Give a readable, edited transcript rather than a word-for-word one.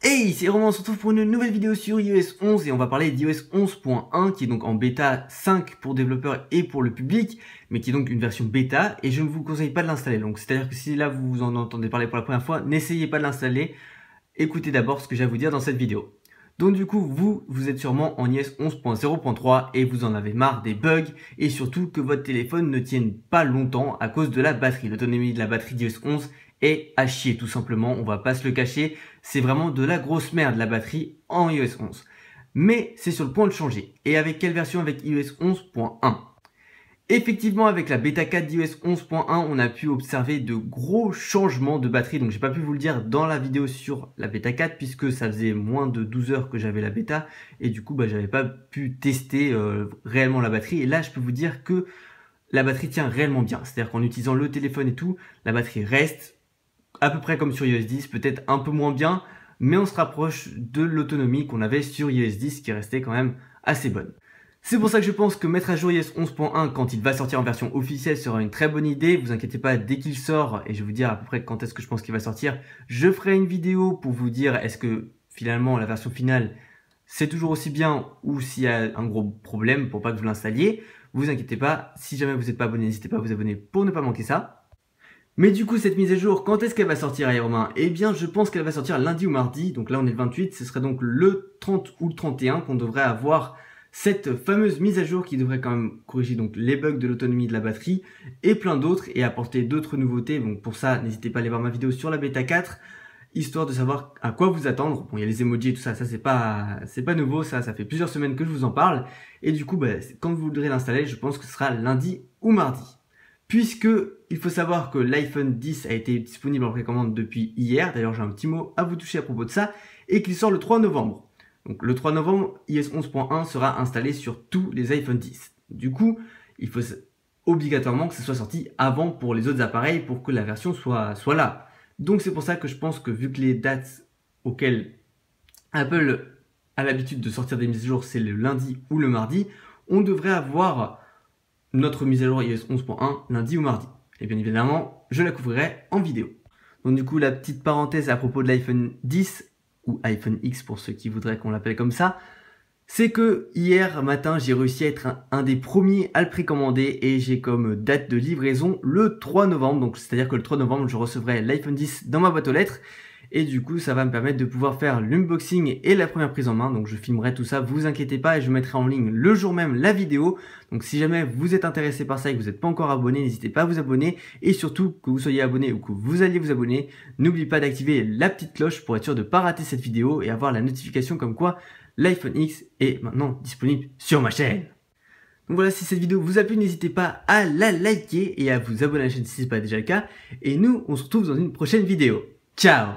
Hey, c'est Romain, on se retrouve pour une nouvelle vidéo sur iOS 11 et on va parler d'iOS 11.1 qui est donc en bêta 5 pour développeurs et pour le public, mais qui est donc une version bêta et je ne vous conseille pas de l'installer. Donc c'est-à-dire que si là vous en entendez parler pour la première fois, n'essayez pas de l'installer, écoutez d'abord ce que j'ai à vous dire dans cette vidéo. Donc du coup, vous êtes sûrement en iOS 11.0.3 et vous en avez marre des bugs et surtout que votre téléphone ne tienne pas longtemps à cause de la batterie. L'autonomie de la batterie d'iOS 11 est à chier tout simplement, on va pas se le cacher, c'est vraiment de la grosse merde la batterie en iOS 11. Mais c'est sur le point de changer. Et avec quelle version? Avec iOS 11.1. Effectivement, avec la bêta 4 d'iOS 11.1, on a pu observer de gros changements de batterie. Donc, j'ai pas pu vous le dire dans la vidéo sur la bêta 4 puisque ça faisait moins de 12 heures que j'avais la bêta et du coup, j'avais pas pu tester réellement la batterie. Et là, je peux vous dire que la batterie tient réellement bien. C'est-à-dire qu'en utilisant le téléphone et tout, la batterie reste à peu près comme sur iOS 10, peut-être un peu moins bien, mais on se rapproche de l'autonomie qu'on avait sur iOS 10 qui restait quand même assez bonne. C'est pour ça que je pense que mettre à jour iOS 11.1 quand il va sortir en version officielle sera une très bonne idée. Vous inquiétez pas, dès qu'il sort, et je vais vous dire à peu près quand est-ce que je pense qu'il va sortir, je ferai une vidéo pour vous dire est-ce que finalement la version finale c'est toujours aussi bien ou s'il y a un gros problème pour pas que vous l'installiez. Vous inquiétez pas, si jamais vous n'êtes pas abonné, n'hésitez pas à vous abonner pour ne pas manquer ça. Mais du coup, cette mise à jour, quand est-ce qu'elle va sortir, Romain? Eh bien, je pense qu'elle va sortir lundi ou mardi. Donc là, on est le 28. Ce serait donc le 30 ou le 31 qu'on devrait avoir cette fameuse mise à jour qui devrait quand même corriger donc les bugs de l'autonomie de la batterie et plein d'autres et apporter d'autres nouveautés. Donc pour ça, n'hésitez pas à aller voir ma vidéo sur la bêta 4, histoire de savoir à quoi vous attendre. Bon, il y a les emojis et tout ça, c'est pas nouveau, ça fait plusieurs semaines que je vous en parle. Et du coup, quand vous voudrez l'installer, je pense que ce sera lundi ou mardi. Puisque il faut savoir que l'iPhone 10 a été disponible en précommande depuis hier, d'ailleurs j'ai un petit mot à vous toucher à propos de ça, et qu'il sort le 3 novembre. Donc le 3 novembre, iOS 11.1 sera installé sur tous les iPhone 10. Du coup, il faut obligatoirement que ce soit sorti avant pour les autres appareils pour que la version soit là. Donc c'est pour ça que je pense que vu que les dates auxquelles Apple a l'habitude de sortir des mises à jour, c'est le lundi ou le mardi, on devrait avoir notre mise à jour iOS 11.1 lundi ou mardi. Et bien évidemment, je la couvrirai en vidéo. Donc du coup, la petite parenthèse à propos de l'iPhone 10, ou iPhone X pour ceux qui voudraient qu'on l'appelle comme ça, c'est que hier matin, j'ai réussi à être un des premiers à le précommander et j'ai comme date de livraison le 3 novembre. Donc c'est-à-dire que le 3 novembre, je recevrai l'iPhone 10 dans ma boîte aux lettres. Et du coup, ça va me permettre de pouvoir faire l'unboxing et la première prise en main. Donc je filmerai tout ça, vous inquiétez pas, et je mettrai en ligne le jour même la vidéo. Donc si jamais vous êtes intéressé par ça et que vous n'êtes pas encore abonné, n'hésitez pas à vous abonner. Et surtout, que vous soyez abonné ou que vous alliez vous abonner, n'oubliez pas d'activer la petite cloche pour être sûr de ne pas rater cette vidéo et avoir la notification comme quoi l'iPhone X est maintenant disponible sur ma chaîne. Donc voilà, si cette vidéo vous a plu, n'hésitez pas à la liker et à vous abonner à la chaîne si ce n'est pas déjà le cas. Et nous, on se retrouve dans une prochaine vidéo. Ciao!